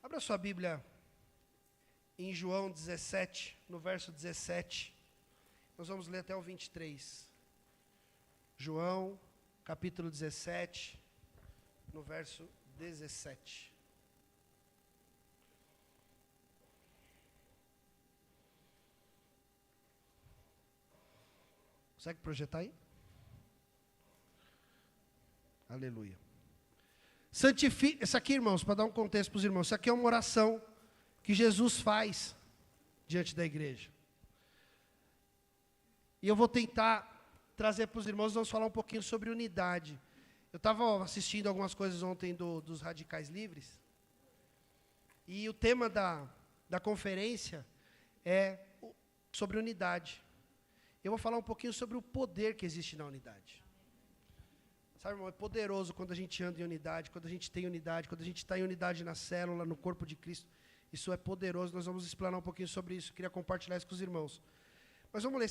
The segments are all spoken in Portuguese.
Abra sua Bíblia em João 17, no verso 17. Nós vamos ler até o 23. João, capítulo 17, no verso 17. Consegue projetar aí? Aleluia. Santifica, isso aqui, irmãos, para dar um contexto para os irmãos, isso aqui é uma oração que Jesus faz diante da igreja. E eu vou tentar trazer para os irmãos, vamos falar um pouquinho sobre unidade. Eu estava assistindo algumas coisas ontem dos Radicais Livres, e o tema da conferência é sobre unidade. Eu vou falar um pouquinho sobre o poder que existe na unidade. Sabe, irmão, é poderoso quando a gente anda em unidade, quando a gente tem unidade, quando a gente está em unidade na célula, no corpo de Cristo. Isso é poderoso, nós vamos explanar um pouquinho sobre isso, queria compartilhar isso com os irmãos. Mas vamos ler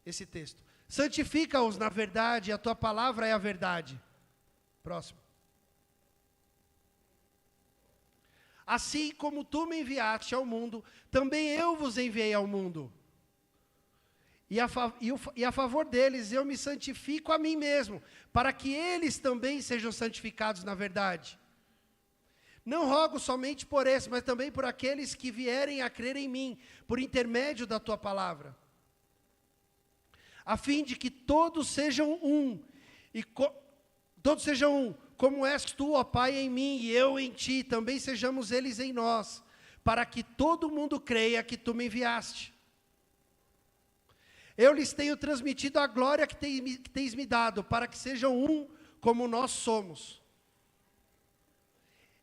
esse texto. Santifica-os na verdade, a tua palavra é a verdade. Próximo. Assim como tu me enviaste ao mundo, também eu vos enviei ao mundo. E a favor deles eu me santifico a mim mesmo, para que eles também sejam santificados na verdade. Não rogo somente por esse, mas também por aqueles que vierem a crer em mim, por intermédio da tua palavra. A fim de que todos sejam um, como és tu, ó Pai, em mim e eu em ti, também sejamos eles em nós, para que todo mundo creia que tu me enviaste. Eu lhes tenho transmitido a glória que tens me dado, para que sejam um como nós somos.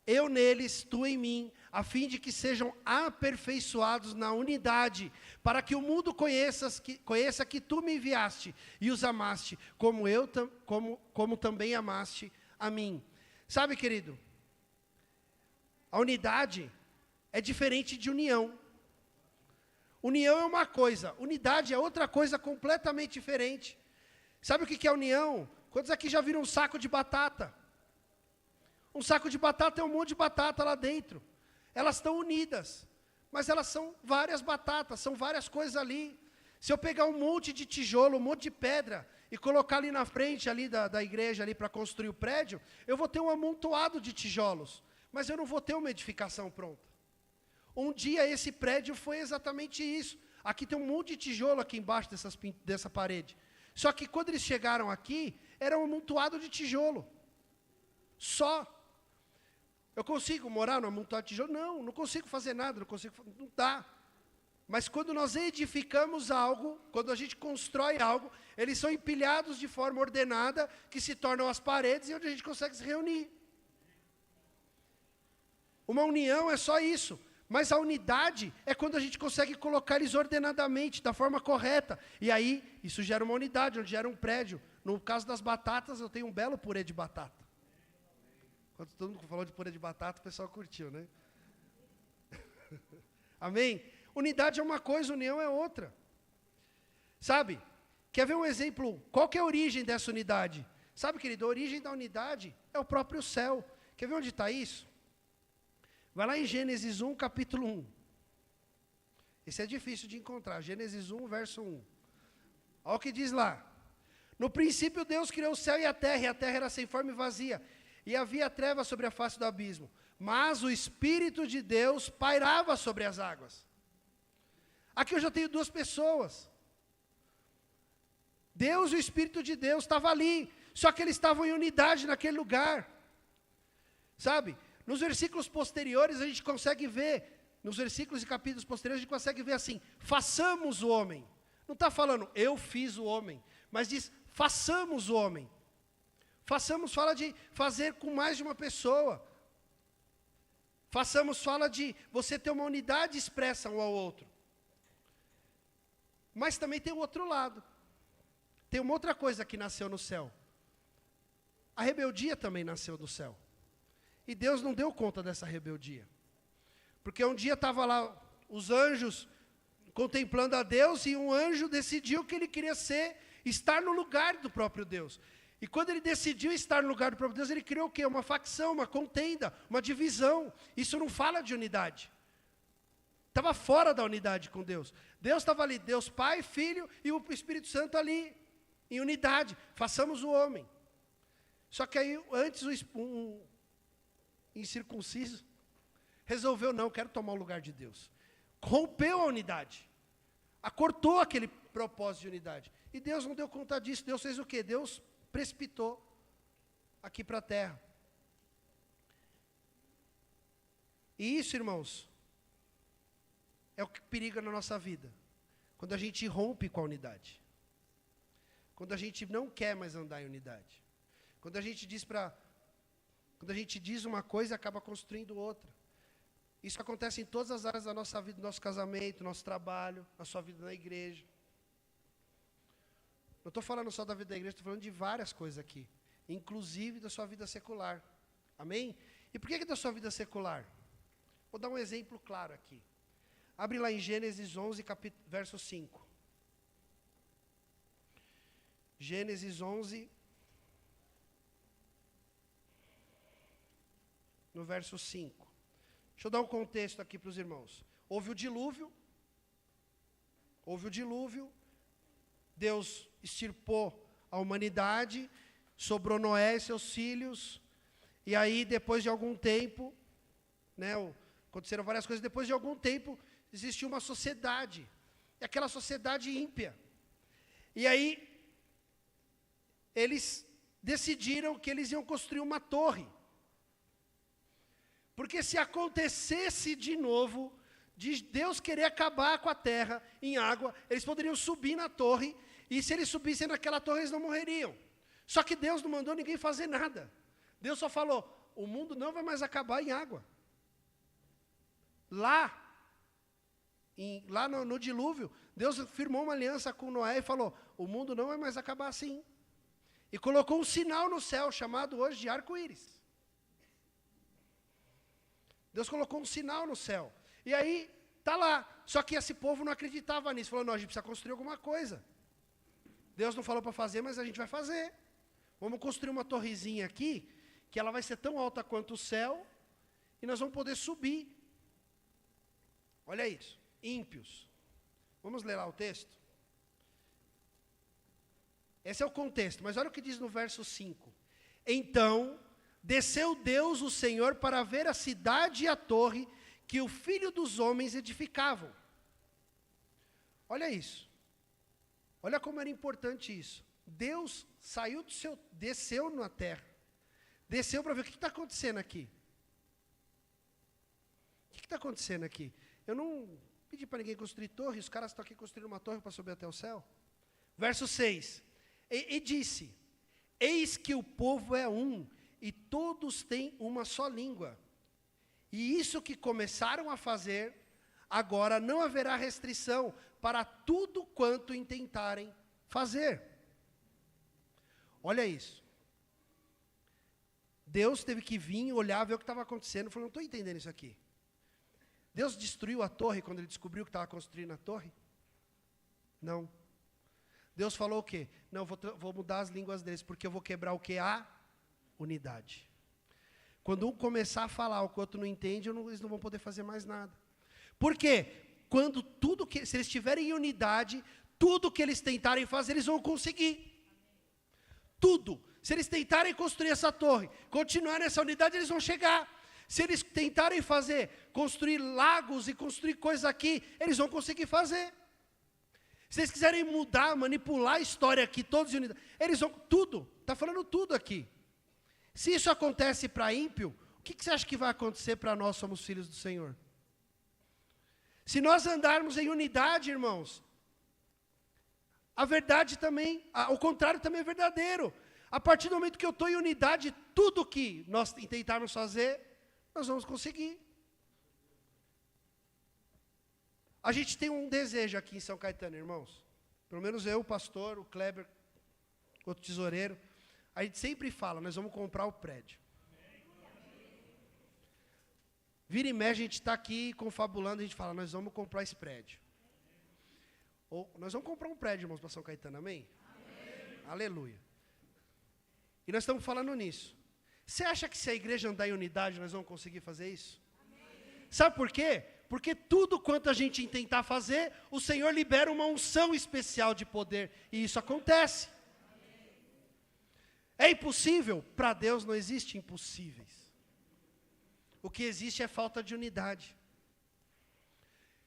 Eu neles, tu em mim, a fim de que sejam aperfeiçoados na unidade, para que o mundo conheça que tu me enviaste e os amaste, como também amaste a mim. Sabe, querido, a unidade é diferente de união. União é uma coisa, unidade é outra coisa completamente diferente. Sabe o que é união? Quantos aqui já viram um saco de batata? Um saco de batata é um monte de batata lá dentro. Elas estão unidas, mas elas são várias batatas, são várias coisas ali. Se eu pegar um monte de tijolo, um monte de pedra, e colocar ali na frente ali da igreja ali para construir o prédio, eu vou ter um amontoado de tijolos, mas eu não vou ter uma edificação pronta. Um dia esse prédio foi exatamente isso. Aqui tem um monte de tijolo aqui embaixo dessa parede. Só que quando eles chegaram aqui, era um amontoado de tijolo. Só. Eu consigo morar num amontoado de tijolo? Não consigo fazer nada, não dá. Mas quando nós edificamos algo, quando a gente constrói algo, eles são empilhados de forma ordenada, que se tornam as paredes e onde a gente consegue se reunir. Uma união é só isso. Mas a unidade é quando a gente consegue colocar eles ordenadamente, da forma correta. E aí, isso gera uma unidade, onde gera um prédio. No caso das batatas, eu tenho um belo purê de batata. Quando todo mundo falou de purê de batata, o pessoal curtiu, né? Amém? Unidade é uma coisa, união é outra. Sabe? Quer ver um exemplo? Qual que é a origem dessa unidade? Sabe, querido, a origem da unidade é o próprio céu. Quer ver onde está isso? Vai lá em Gênesis 1, capítulo 1. Esse é difícil de encontrar. Gênesis 1, verso 1. Olha o que diz lá. No princípio Deus criou o céu e a terra era sem forma e vazia. E havia trevas sobre a face do abismo. Mas o Espírito de Deus pairava sobre as águas. Aqui eu já tenho duas pessoas. Deus e o Espírito de Deus estavam ali. Só que eles estavam em unidade naquele lugar. Sabe? Nos versículos posteriores a gente consegue ver, nos versículos e capítulos posteriores a gente consegue ver assim, façamos o homem. Não está falando, eu fiz o homem, mas diz, façamos o homem. Façamos fala de fazer com mais de uma pessoa. Façamos fala de você ter uma unidade expressa um ao outro. Mas também tem o outro lado. Tem uma outra coisa que nasceu no céu. A rebeldia também nasceu do céu. E Deus não deu conta dessa rebeldia. Porque um dia estava lá os anjos contemplando a Deus e um anjo decidiu que ele queria estar no lugar do próprio Deus. E quando ele decidiu estar no lugar do próprio Deus, ele criou o quê? Uma facção, uma contenda, uma divisão. Isso não fala de unidade. Estava fora da unidade com Deus. Deus estava ali, Deus Pai, Filho e o Espírito Santo ali, em unidade. Façamos o homem. Só que aí, antes, um incircunciso resolveu, não, quero tomar o lugar de Deus. Rompeu a unidade. Acortou aquele propósito de unidade. E Deus não deu conta disso. Deus fez o quê? Deus precipitou aqui para a terra. E isso, irmãos, é o que periga na nossa vida. Quando a gente rompe com a unidade. Quando a gente não quer mais andar em unidade. Quando a gente diz uma coisa e acaba construindo outra. Isso acontece em todas as áreas da nossa vida, no nosso casamento, no nosso trabalho, na sua vida na igreja. Não estou falando só da vida da igreja, estou falando de várias coisas aqui. Inclusive da sua vida secular. Amém? E por que da sua vida secular? Vou dar um exemplo claro aqui. Abre lá em Gênesis 11, verso 5. Gênesis 11, no verso 5. Deixa eu dar um contexto aqui para os irmãos. Houve o dilúvio. Deus extirpou a humanidade, sobrou Noé e seus filhos, e aí depois de algum tempo, aconteceram várias coisas, depois de algum tempo, existiu uma sociedade, e aquela sociedade ímpia. E aí, eles decidiram que eles iam construir uma torre. Porque se acontecesse de novo, de Deus querer acabar com a terra em água, eles poderiam subir na torre, e se eles subissem naquela torre, eles não morreriam. Só que Deus não mandou ninguém fazer nada. Deus só falou, o mundo não vai mais acabar em água. Lá no dilúvio, Deus firmou uma aliança com Noé e falou, o mundo não vai mais acabar assim. E colocou um sinal no céu, chamado hoje de arco-íris. Deus colocou um sinal no céu. E aí, está lá. Só que esse povo não acreditava nisso. Falou, não, a gente precisa construir alguma coisa. Deus não falou para fazer, mas a gente vai fazer. Vamos construir uma torrezinha aqui, que ela vai ser tão alta quanto o céu, e nós vamos poder subir. Olha isso, ímpios. Vamos ler lá o texto? Esse é o contexto, mas olha o que diz no verso 5. Então, desceu Deus, o Senhor, para ver a cidade e a torre que o Filho dos homens edificavam. Olha isso. Olha como era importante isso. Deus saiu desceu na terra. Desceu para ver o que está acontecendo aqui. O que está acontecendo aqui? Eu não pedi para ninguém construir torre, os caras estão aqui construindo uma torre para subir até o céu. Verso 6. E disse, eis que o povo é um, e todos têm uma só língua. E isso que começaram a fazer, agora não haverá restrição para tudo quanto intentarem fazer. Olha isso. Deus teve que vir, olhar, ver o que estava acontecendo. Falou, não estou entendendo isso aqui. Deus destruiu a torre quando ele descobriu que estava construindo a torre? Não. Deus falou o quê? Não, vou mudar as línguas deles, porque eu vou quebrar o quê? A unidade. Quando um começar a falar o que o outro não entende, eles não vão poder fazer mais nada. Por quê? Se eles estiverem em unidade, tudo que eles tentarem fazer, eles vão conseguir. Tudo. Se eles tentarem construir essa torre, continuar nessa unidade, eles vão chegar. Se eles tentarem construir lagos e construir coisas aqui, eles vão conseguir fazer. Se eles quiserem mudar, manipular a história aqui, todos em unidade, eles vão, tudo. Está falando tudo aqui. Se isso acontece para ímpio, o que você acha que vai acontecer para nós, somos filhos do Senhor? Se nós andarmos em unidade, irmãos, a verdade também, o contrário também é verdadeiro. A partir do momento que eu estou em unidade, tudo que nós tentarmos fazer, nós vamos conseguir. A gente tem um desejo aqui em São Caetano, irmãos. Pelo menos eu, o pastor, o Kleber, outro tesoureiro, a gente sempre fala, nós vamos comprar o prédio. Vira e mexe, a gente está aqui confabulando, a gente fala, nós vamos comprar esse prédio. Ou nós vamos comprar um prédio, irmãos, para São Caetano, amém? Amém. Aleluia. E nós estamos falando nisso. Você acha que se a igreja andar em unidade, nós vamos conseguir fazer isso? Amém. Sabe por quê? Porque tudo quanto a gente tentar fazer, o Senhor libera uma unção especial de poder. E isso acontece. Amém. É impossível? Para Deus não existe impossíveis. O que existe é falta de unidade.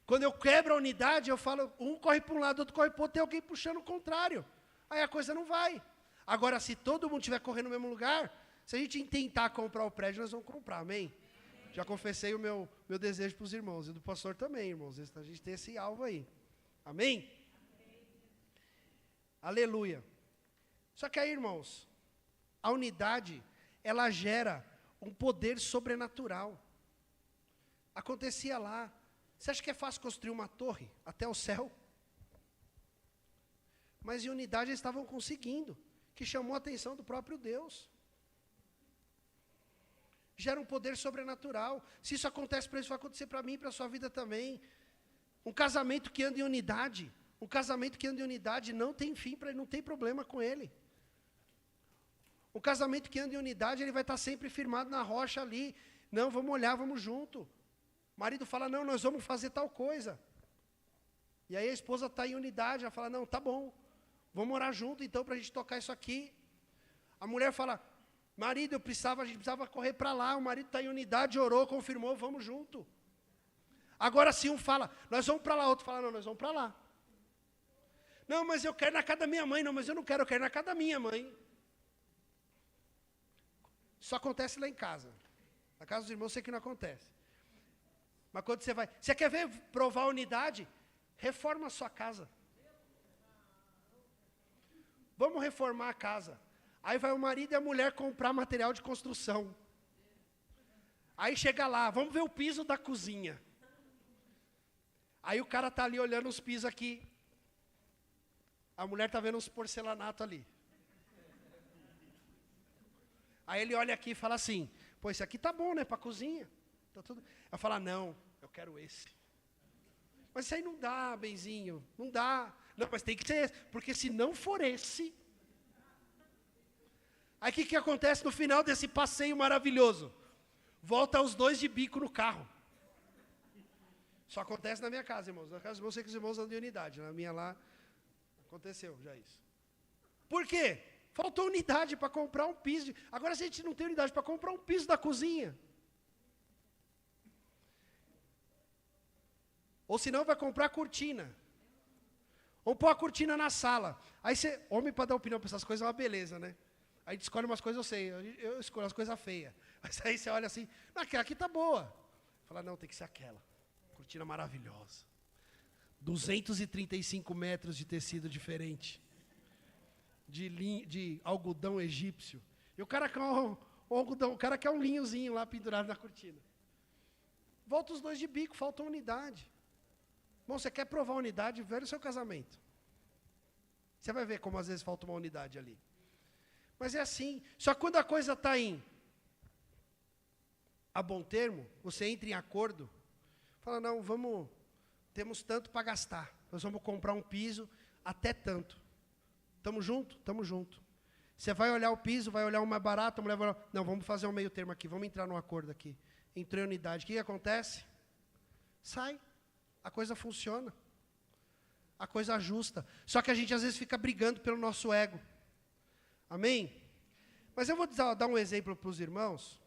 Quando eu quebro a unidade, eu falo, um corre para um lado, outro corre para o outro, tem alguém puxando o contrário. Aí a coisa não vai. Agora, se todo mundo estiver correndo no mesmo lugar, se a gente tentar comprar o prédio, nós vamos comprar, amém? Já confessei o meu desejo para os irmãos, e do pastor também, irmãos. A gente tem esse alvo aí. Amém? Aleluia. Só que aí, irmãos, a unidade, ela gera um poder sobrenatural. Acontecia lá. Você acha que é fácil construir uma torre até o céu? Mas em unidade eles estavam conseguindo, que chamou a atenção do próprio Deus. Gera um poder sobrenatural. Se isso acontece para eles, vai acontecer para mim e para a sua vida também. Um casamento que anda em unidade, não tem fim, não tem problema com ele. Um casamento que anda em unidade, ele vai estar sempre firmado na rocha ali. Não, vamos olhar, vamos junto. O marido fala, não, nós vamos fazer tal coisa. E aí a esposa está em unidade, ela fala, não, tá bom, vamos orar junto então para a gente tocar isso aqui. A mulher fala, marido, a gente precisava correr para lá, o marido está em unidade, orou, confirmou, vamos junto. Agora se um fala, nós vamos para lá, outro fala, não, nós vamos para lá. Não, mas eu quero na casa da minha mãe, não, mas eu não quero, eu quero na casa da minha mãe. Isso acontece lá em casa. Na casa dos irmãos, sei que não acontece. Mas quando você quer ver provar a unidade? Reforma a sua casa. Vamos reformar a casa. Aí vai o marido e a mulher comprar material de construção. Aí chega lá, vamos ver o piso da cozinha. Aí o cara está ali olhando os pisos aqui. A mulher está vendo uns porcelanato ali. Aí ele olha aqui e fala assim, pô, esse aqui tá bom, né, para a cozinha. Tá tudo... Ela fala, não, eu quero esse. Mas isso aí não dá, benzinho, não dá. Não, mas tem que ser esse, porque se não for esse... Aí o que acontece no final desse passeio maravilhoso? Volta os dois de bico no carro. Só acontece na minha casa, irmãos. Na casa dos irmãos, sei que os irmãos andam de unidade. Na minha lá, aconteceu já isso. Por quê? Faltou unidade para comprar um piso. Agora, se a gente não tem unidade para comprar um piso da cozinha... Ou senão vai comprar cortina. Ou pôr a cortina na sala. Aí você, homem para dar opinião para essas coisas é uma beleza, né? Aí a gente escolhe umas coisas, eu sei, eu escolho as coisas feias. Mas aí você olha assim, aquela aqui tá boa. Fala, não, tem que ser aquela. Cortina maravilhosa. 235 metros de tecido diferente. De algodão egípcio. E o cara quer o cara quer um linhozinho lá pendurado na cortina. Volta os dois de bico, falta unidade. Bom, você quer provar unidade, vê o seu casamento. Você vai ver como às vezes falta uma unidade ali. Mas é assim. Só que quando a coisa está a bom termo, você entra em acordo, fala, não, temos tanto para gastar. Nós vamos comprar um piso até tanto. Estamos juntos? Estamos juntos. Você vai olhar o piso, vai olhar o mais barato, a mulher vai olhar, não, vamos fazer um meio termo aqui, vamos entrar num acordo aqui. Entrou em unidade. O que acontece? Sai. A coisa funciona. A coisa ajusta. Só que a gente às vezes fica brigando pelo nosso ego. Amém? Mas eu vou dar um exemplo para os irmãos.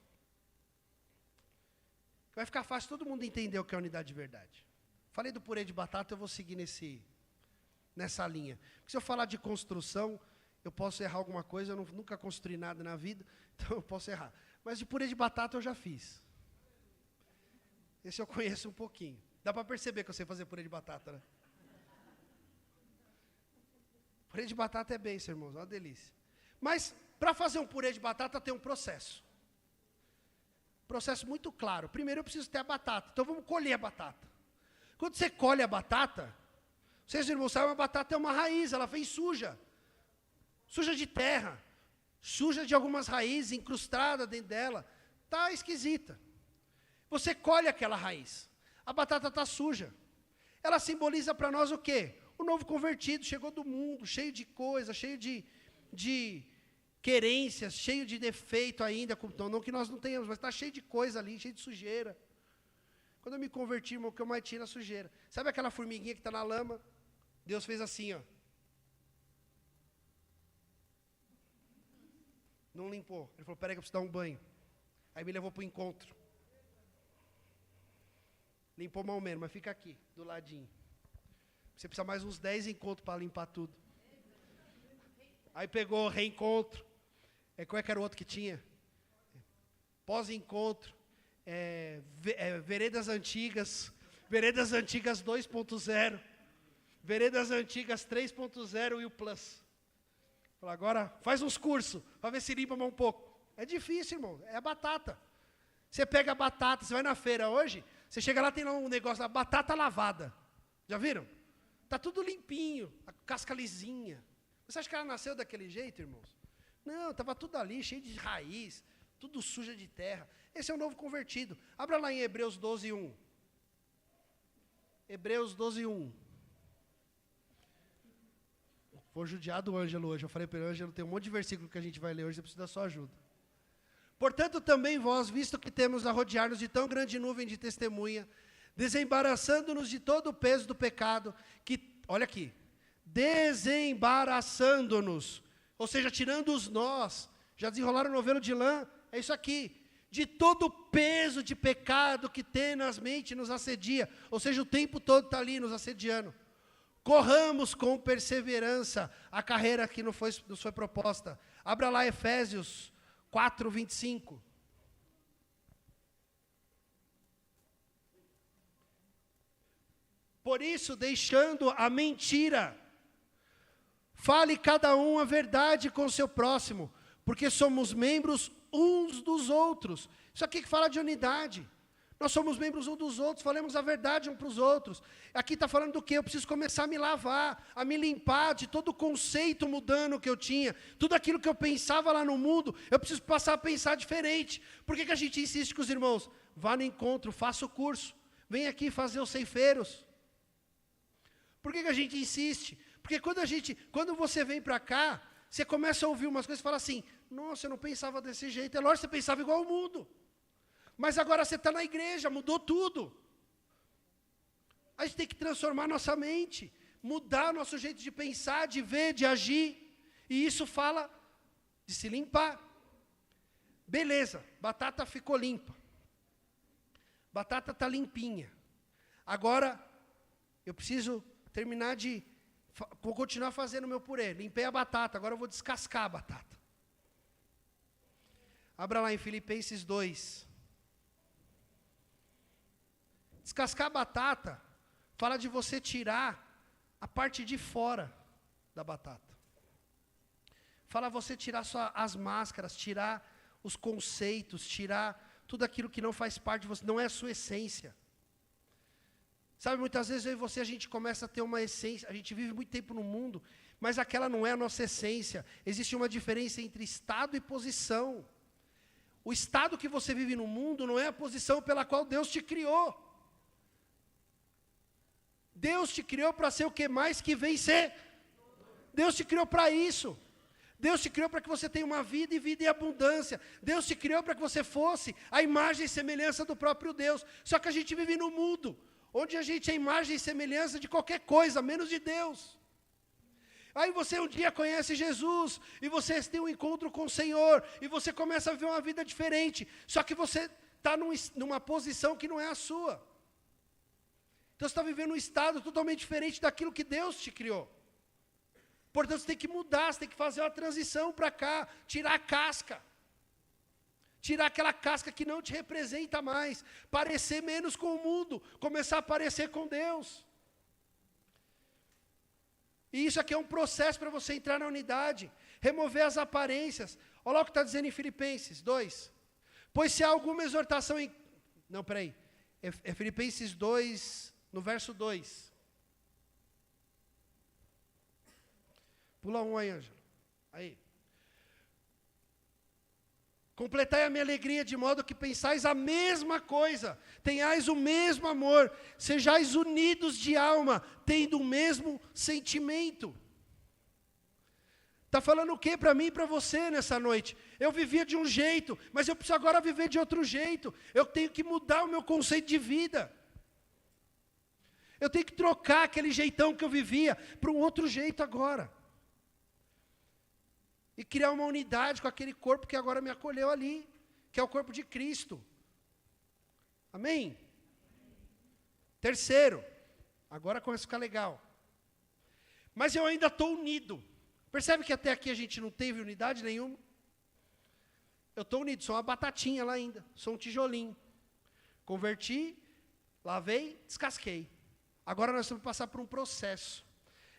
Que vai ficar fácil todo mundo entender o que é unidade de verdade. Falei do purê de batata, eu vou seguir nessa linha. Porque se eu falar de construção, eu posso errar alguma coisa, eu nunca construí nada na vida, então eu posso errar. Mas de purê de batata eu já fiz. Esse eu conheço um pouquinho. Dá para perceber que eu sei fazer purê de batata, né? Purê de batata é bênção, irmãos, é uma delícia. Mas, para fazer um purê de batata, tem um processo. Processo muito claro. Primeiro, eu preciso ter a batata. Então, vamos colher a batata. Quando você colhe a batata, vocês, irmãos, sabem, a batata é uma raiz, ela vem suja. Suja de terra. Suja de algumas raízes, incrustada dentro dela. Está esquisita. Você colhe aquela raiz. A batata está suja. Ela simboliza para nós o quê? O novo convertido chegou do mundo, cheio de coisa, cheio de querências, cheio de defeito ainda, não que nós não tenhamos, mas está cheio de coisa ali, cheio de sujeira. Quando eu me converti, irmão, o que eu mais tinha era sujeira. Sabe aquela formiguinha que está na lama? Deus fez assim, ó. Não limpou. Ele falou, peraí que eu preciso dar um banho. Aí me levou para o encontro. Limpou mal menos, mas fica aqui, do ladinho. Você precisa mais uns 10 encontros para limpar tudo. Aí pegou o reencontro. Qual é que era o outro que tinha? Pós-encontro. Veredas Antigas. Veredas Antigas 2.0. Veredas Antigas 3.0 e o Plus. Falei, agora faz uns cursos, para ver se limpa mais um pouco. É difícil, irmão, é a batata. Você pega a batata, você vai na feira hoje, você chega lá, tem lá um negócio da batata lavada. Já viram? Está tudo limpinho, a casca lisinha. Você acha que ela nasceu daquele jeito, irmãos? Não, estava tudo ali, cheio de raiz, tudo suja de terra. Esse é o novo convertido. Abra lá em Hebreus 12:1. Hebreus 12:1. Vou judiar do Ângelo hoje. Eu falei para o Ângelo, tem um monte de versículo que a gente vai ler hoje, eu preciso da sua ajuda. Portanto, também vós, visto que temos a rodear-nos de tão grande nuvem de testemunha, desembaraçando-nos de todo o peso do pecado, que, olha aqui, desembaraçando-nos, ou seja, tirando os nós, já desenrolaram o novelo de lã, é isso aqui, de todo o peso de pecado que tenazmente nos assedia, ou seja, o tempo todo está ali nos assediando. Corramos com perseverança a carreira que nos foi proposta. Abra lá Efésios 4:25. Por isso, deixando a mentira, fale cada um a verdade com o seu próximo, porque somos membros uns dos outros. Isso aqui que fala de unidade. Nós somos membros uns dos outros, falemos a verdade uns para os outros. Aqui está falando do quê? Eu preciso começar a me lavar, a me limpar de todo o conceito mudando que eu tinha. Tudo aquilo que eu pensava lá no mundo, eu preciso passar a pensar diferente. Por que a gente insiste com os irmãos? Vá no encontro, faça o curso. Vem aqui fazer os ceifeiros. Por que a gente insiste? Porque quando você vem para cá, você começa a ouvir umas coisas e fala assim, nossa, eu não pensava desse jeito. É lógico que você pensava igual ao mundo. Mas agora você está na igreja, mudou tudo. A gente tem que transformar nossa mente, mudar nosso jeito de pensar, de ver, de agir. E isso fala de se limpar. Beleza, batata ficou limpa. Batata está limpinha. Agora, eu preciso terminar vou continuar fazendo o meu purê. Limpei a batata, agora eu vou descascar a batata. Abra lá em Filipenses 2. Descascar a batata fala de você tirar a parte de fora da batata. Fala você tirar as máscaras, tirar os conceitos, tirar tudo aquilo que não faz parte de você, não é a sua essência. Sabe, muitas vezes eu e você, a gente começa a ter uma essência, a gente vive muito tempo no mundo, mas aquela não é a nossa essência. Existe uma diferença entre estado e posição. O estado que você vive no mundo não é a posição pela qual Deus te criou. Deus te criou para ser o que mais que vencer. Deus te criou para isso. Deus te criou para que você tenha uma vida e vida em abundância. Deus te criou para que você fosse a imagem e semelhança do próprio Deus. Só que a gente vive no mundo, onde a gente é imagem e semelhança de qualquer coisa, menos de Deus. Aí você um dia conhece Jesus, e você tem um encontro com o Senhor, e você começa a viver uma vida diferente. Só que você está numa posição que não é a sua. Então você está vivendo um estado totalmente diferente daquilo que Deus te criou. Portanto, você tem que mudar, você tem que fazer uma transição para cá, tirar a casca. Tirar aquela casca que não te representa mais, parecer menos com o mundo, começar a parecer com Deus. E isso aqui é um processo para você entrar na unidade, remover as aparências. Olha lá o que está dizendo em Filipenses 2. Pois se há alguma exortação em... Não, peraí. É Filipenses 2, no verso 2. Pula um aí, Ângelo. Aí. Completai a minha alegria de modo que pensais a mesma coisa, tenhais o mesmo amor, sejais unidos de alma, tendo o mesmo sentimento. Está falando o que para mim e para você nessa noite? Eu vivia de um jeito, mas eu preciso agora viver de outro jeito. Eu tenho que mudar o meu conceito de vida. Eu tenho que trocar aquele jeitão que eu vivia para um outro jeito agora. E criar uma unidade com aquele corpo que agora me acolheu ali, que é o corpo de Cristo. Amém? Terceiro, agora começa a ficar legal. Mas eu ainda estou unido. Percebe que até aqui a gente não teve unidade nenhuma? Eu estou unido, sou uma batatinha lá ainda, sou um tijolinho. Converti, lavei, descasquei. Agora nós vamos passar por um processo.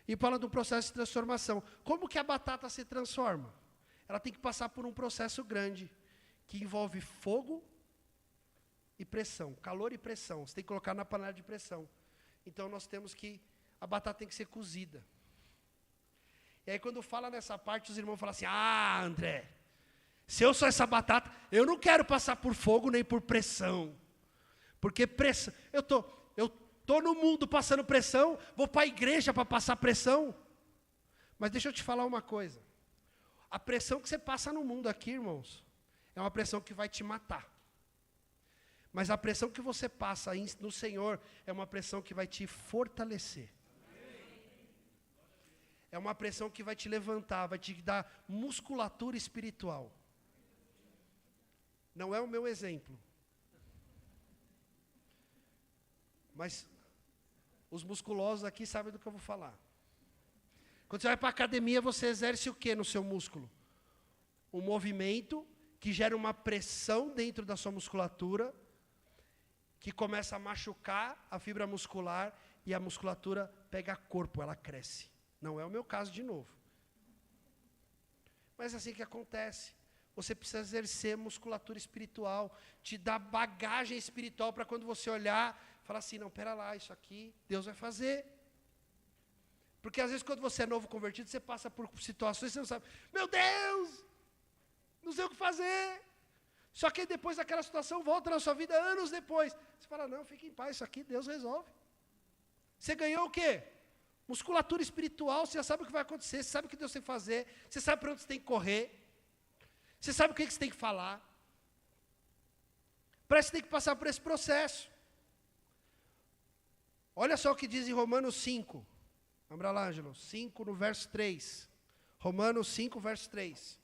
E fala do processo de transformação. Como que a batata se transforma? Ela tem que passar por um processo grande, que envolve fogo e pressão, calor e pressão. Você tem que colocar na panela de pressão. Então nós temos que, a batata tem que ser cozida. E aí quando fala nessa parte, os irmãos falam assim, André, se eu sou essa batata, eu não quero passar por fogo nem por pressão. Porque pressão, eu tô no mundo passando pressão, vou para a igreja para passar pressão. Mas deixa eu te falar uma coisa. A pressão que você passa no mundo aqui, irmãos, é uma pressão que vai te matar. Mas a pressão que você passa no Senhor é uma pressão que vai te fortalecer. É uma pressão que vai te levantar, vai te dar musculatura espiritual. Não é o meu exemplo. Mas os musculosos aqui sabem do que eu vou falar. Quando você vai para a academia, você exerce o que no seu músculo? Um movimento que gera uma pressão dentro da sua musculatura, que começa a machucar a fibra muscular e a musculatura pega corpo, ela cresce. Não é o meu caso de novo. Mas é assim que acontece. Você precisa exercer musculatura espiritual, te dar bagagem espiritual para quando você olhar, falar assim, não, pera lá, isso aqui Deus vai fazer. Porque às vezes quando você é novo convertido, você passa por situações que você não sabe, meu Deus, não sei o que fazer. Só que depois daquela situação volta na sua vida anos depois. Você fala, não, fique em paz, isso aqui Deus resolve. Você ganhou o quê? Musculatura espiritual, você já sabe o que vai acontecer, você sabe o que Deus tem que fazer, você sabe para onde você tem que correr, você sabe o que você tem que falar. Para isso você tem que passar por esse processo. Olha só o que diz em Romanos 5. Vamos lá, Ângelo. 5 no verso 3. Romanos 5, verso 3.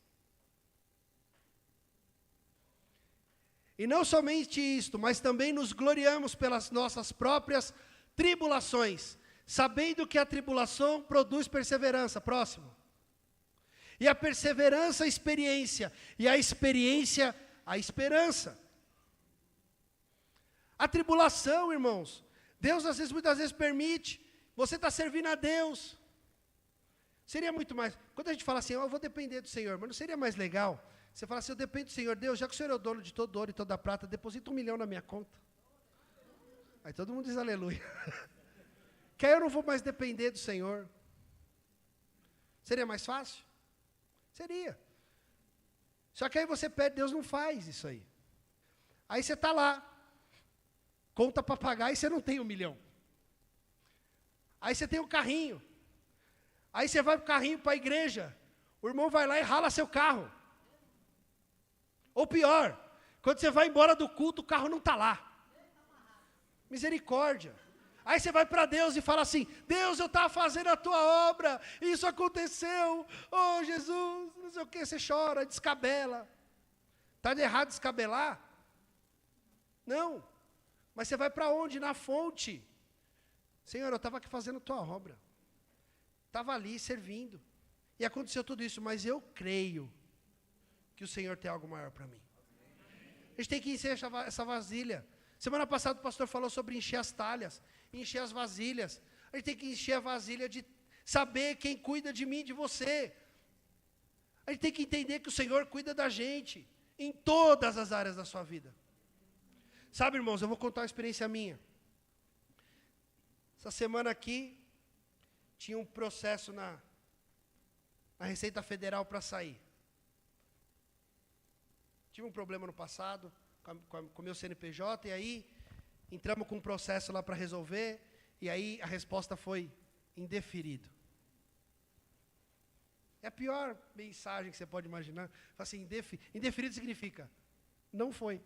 E não somente isto, mas também nos gloriamos pelas nossas próprias tribulações, sabendo que a tribulação produz perseverança. Próximo. E a perseverança, a experiência. E a experiência, a esperança. A tribulação, irmãos, Deus muitas vezes permite. Você está servindo a Deus. Seria muito mais. Quando a gente fala assim, eu vou depender do Senhor, mas não seria mais legal? Você fala assim, eu dependo do Senhor, Deus, já que o Senhor é o dono de todo ouro e toda prata, deposita 1 milhão na minha conta. Aí todo mundo diz aleluia. Que aí eu não vou mais depender do Senhor. Seria mais fácil? Seria. Só que aí você pede, Deus não faz isso aí. Aí você está lá, conta para pagar e você não tem 1 milhão. Aí você tem um carrinho. Aí você vai para o carrinho para a igreja. O irmão vai lá e rala seu carro. Ou pior, quando você vai embora do culto, o carro não está lá. Misericórdia. Aí você vai para Deus e fala assim, Deus, eu estava fazendo a tua obra, e isso aconteceu, oh Jesus, não sei o que, você chora, descabela. Está de errado descabelar? Não. Mas você vai para onde? Na fonte. Senhor, eu estava aqui fazendo a tua obra. Estava ali servindo. E aconteceu tudo isso, mas eu creio que o Senhor tem algo maior para mim. A gente tem que encher essa vasilha. Semana passada o pastor falou sobre encher as talhas, encher as vasilhas. A gente tem que encher a vasilha de saber quem cuida de mim, de você. A gente tem que entender que o Senhor cuida da gente em todas as áreas da sua vida. Sabe, irmãos, eu vou contar uma experiência minha. Essa semana aqui, tinha um processo na Receita Federal para sair. Tive um problema no passado com o meu CNPJ, e aí entramos com um processo lá para resolver, e aí a resposta foi indeferido. É a pior mensagem que você pode imaginar. Fala assim, indeferido significa, não foi.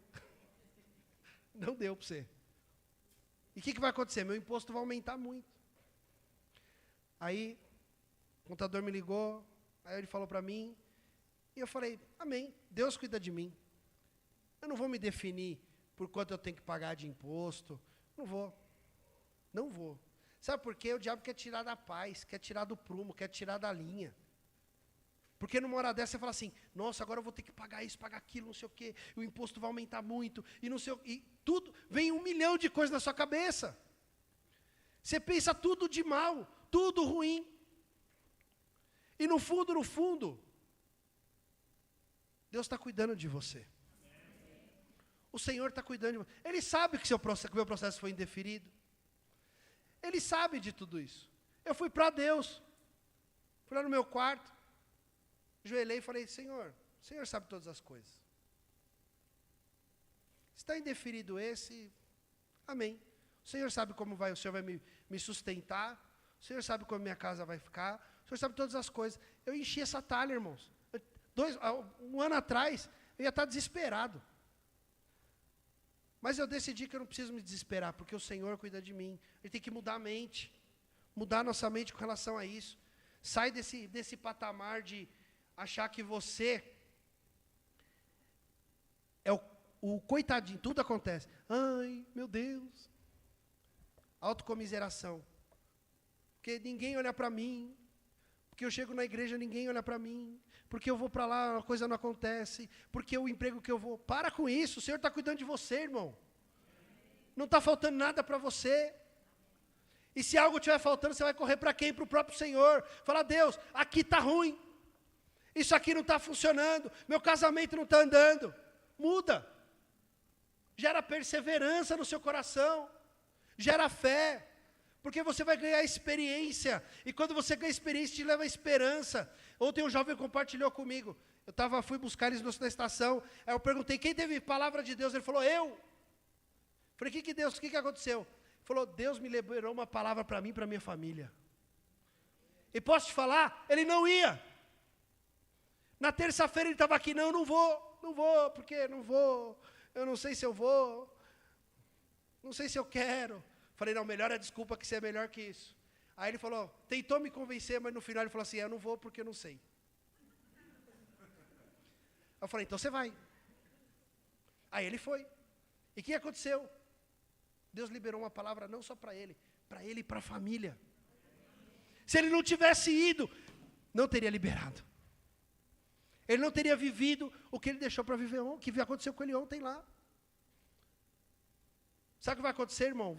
Não deu para você. E o que vai acontecer? Meu imposto vai aumentar muito. Aí, o contador me ligou, aí ele falou para mim, e eu falei, amém, Deus cuida de mim. Eu não vou me definir por quanto eu tenho que pagar de imposto. Não vou. Não vou. Sabe por quê? O diabo quer tirar da paz, quer tirar do prumo, quer tirar da linha. Porque numa hora dessa você fala assim, nossa, agora eu vou ter que pagar isso, pagar aquilo, não sei o quê, o imposto vai aumentar muito, e não sei o, e tudo, vem 1 milhão de coisas na sua cabeça. Você pensa tudo de mal, tudo ruim. E no fundo, Deus está cuidando de você. O Senhor está cuidando de você. Ele sabe que o meu processo foi indeferido. Ele sabe de tudo isso. Eu fui para Deus. Fui lá no meu quarto. Ajoelhei e falei, Senhor, o Senhor sabe todas as coisas. Está indeferido esse, amém. O Senhor sabe como vai, o Senhor vai me sustentar. O Senhor sabe como minha casa vai ficar. O Senhor sabe todas as coisas. Eu enchi essa talha, irmãos. Um ano atrás, eu ia estar desesperado. Mas eu decidi que eu não preciso me desesperar, porque o Senhor cuida de mim. Ele tem que mudar a mente. Mudar a nossa mente com relação a isso. Sai desse patamar de achar que você é o coitadinho, tudo acontece. Ai, meu Deus. Autocomiseração. Porque ninguém olha para mim. Porque eu chego na igreja, ninguém olha para mim. Porque eu vou para lá, a coisa não acontece. Porque o emprego que eu vou... Para com isso, o Senhor está cuidando de você, irmão. Não está faltando nada para você. E se algo estiver faltando, você vai correr para quem? Para o próprio Senhor. Fala, Deus, aqui está ruim. Isso aqui não está funcionando. Meu casamento não está andando. Muda. Gera perseverança no seu coração. Gera fé. Porque você vai ganhar experiência. E quando você ganha experiência, te leva a esperança. Ontem um jovem compartilhou comigo. Fui buscar eles na estação. Aí eu perguntei, quem teve palavra de Deus? Ele falou, eu. Falei, o que aconteceu? Ele falou, Deus me liberou uma palavra para mim e para minha família. E posso te falar? Ele não ia. Na terça-feira ele estava aqui, não vou, porque não vou. Eu não sei se eu vou. Não sei se eu quero. Falei, não, melhor a desculpa que você é melhor que isso. Aí ele falou, tentou me convencer, mas no final ele falou assim, eu não vou porque eu não sei. Eu falei, então você vai. Aí ele foi. E o que aconteceu? Deus liberou uma palavra não só para ele e para a família. Se ele não tivesse ido, não teria liberado. Ele não teria vivido o que ele deixou para viver ontem, o que aconteceu com ele ontem lá. Sabe o que vai acontecer, irmão?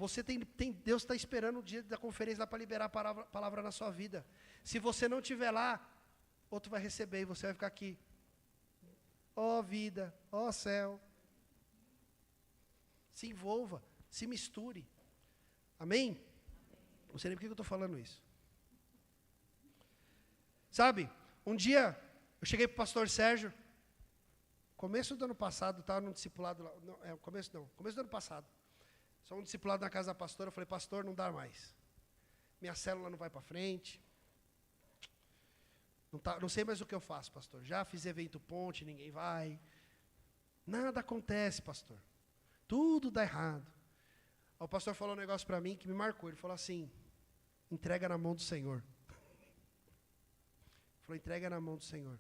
Deus está esperando o dia da conferência lá para liberar a palavra na sua vida. Se você não estiver lá, outro vai receber e você vai ficar aqui. Ó vida, ó céu. Se envolva, se misture. Amém? Não sei nem por que eu estou falando isso. Sabe, um dia eu cheguei para o pastor Sérgio, começo do ano passado, estava num discipulado lá, começo do ano passado. Só um discipulado na casa da pastora, eu falei, pastor, não dá mais. Minha célula não vai para frente. Não sei mais o que eu faço, pastor. Já fiz evento ponte, ninguém vai. Nada acontece, pastor. Tudo dá errado. Aí o pastor falou um negócio para mim que me marcou. Ele falou assim, entrega na mão do Senhor. Ele falou, entrega na mão do Senhor.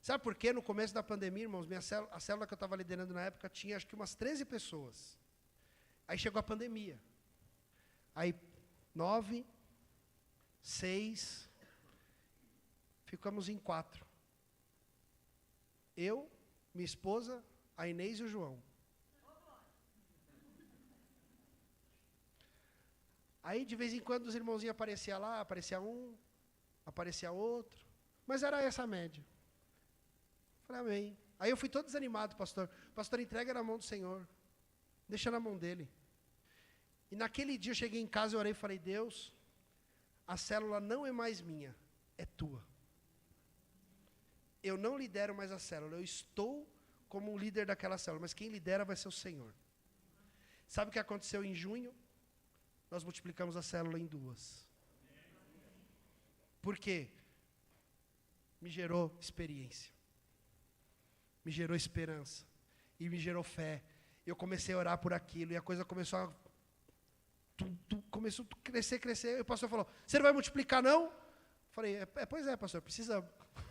Sabe por quê? No começo da pandemia, irmãos, a célula que eu estava liderando na época tinha acho que umas 13 pessoas. Aí chegou a pandemia. Aí 9, 6, ficamos em 4. Eu, minha esposa, a Inês e o João. Aí de vez em quando os irmãozinhos apareciam lá, aparecia um, aparecia outro. Mas era essa a média. Falei, amém. Aí eu fui todo desanimado, pastor. Pastor, entrega na mão do Senhor. Deixa na mão dele. E naquele dia eu cheguei em casa e orei e falei, Deus, a célula não é mais minha, é tua. Eu não lidero mais a célula, eu estou como um líder daquela célula, mas quem lidera vai ser o Senhor. Sabe o que aconteceu em junho? Nós multiplicamos a célula em 2. Por quê? me gerou experiência, me gerou esperança e me gerou fé. Eu comecei a orar por aquilo e a coisa começou a crescer. E o pastor falou, você não vai multiplicar não? Eu falei, pois é, pastor, precisamos. Ele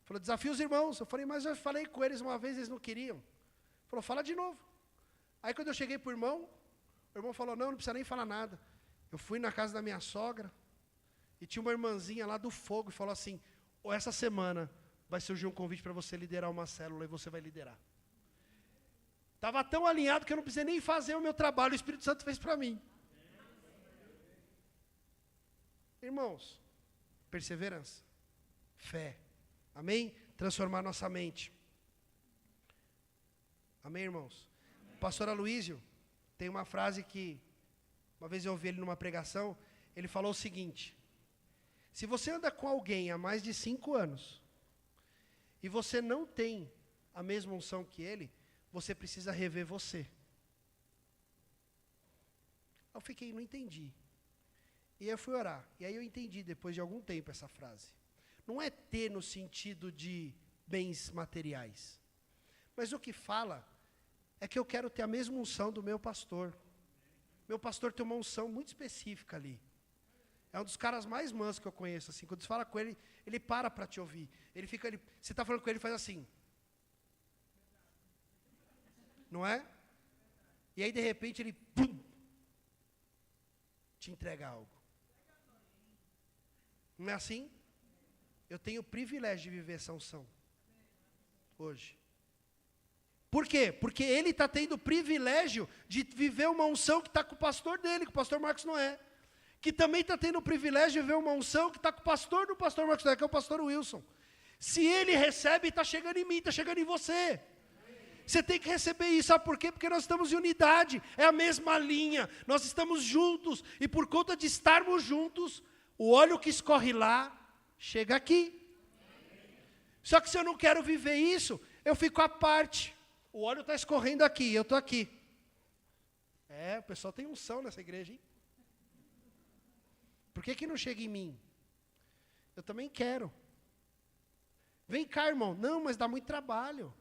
falou, desafia os irmãos. Eu falei, mas eu falei com eles uma vez, eles não queriam. Ele falou, fala de novo. Aí quando eu cheguei para o irmão falou, não precisa nem falar nada. Eu fui na casa da minha sogra e tinha uma irmãzinha lá do fogo e falou assim, essa semana vai surgir um convite para você liderar uma célula e você vai liderar. Estava tão alinhado que eu não precisei nem fazer o meu trabalho, o Espírito Santo fez para mim. Irmãos, perseverança, fé, amém? Transformar nossa mente. Amém, irmãos? Amém. O pastor Aloísio tem uma frase que, uma vez eu ouvi ele numa pregação, ele falou o seguinte, se você anda com alguém há mais de 5 anos, e você não tem a mesma unção que ele, você precisa rever você. Eu fiquei, não entendi. E aí eu fui orar. E aí eu entendi, depois de algum tempo, essa frase. Não é ter no sentido de bens materiais. Mas o que fala é que eu quero ter a mesma unção do meu pastor. Meu pastor tem uma unção muito específica ali. É um dos caras mais mansos que eu conheço. Assim, quando você fala com ele, ele para te ouvir. Você está falando com ele, ele faz assim. Não é? E aí, de repente, ele te entrega algo. Não é assim? Eu tenho o privilégio de viver essa unção. Hoje. Por quê? Porque ele está tendo o privilégio de viver uma unção que está com o pastor dele, que o pastor Marcos Noé. Que também está tendo o privilégio de viver uma unção que está com o pastor do pastor Marcos Noé, que é o pastor Wilson. Se ele recebe, está chegando em mim, está chegando em você. Você tem que receber isso, sabe por quê? Porque nós estamos em unidade, é a mesma linha, nós estamos juntos, e por conta de estarmos juntos, o óleo que escorre lá, chega aqui. Só que se eu não quero viver isso, eu fico à parte. O óleo está escorrendo aqui, eu estou aqui. O pessoal tem unção nessa igreja, hein? Por que não chega em mim? Eu também quero. Vem cá, irmão. Não, mas dá muito trabalho.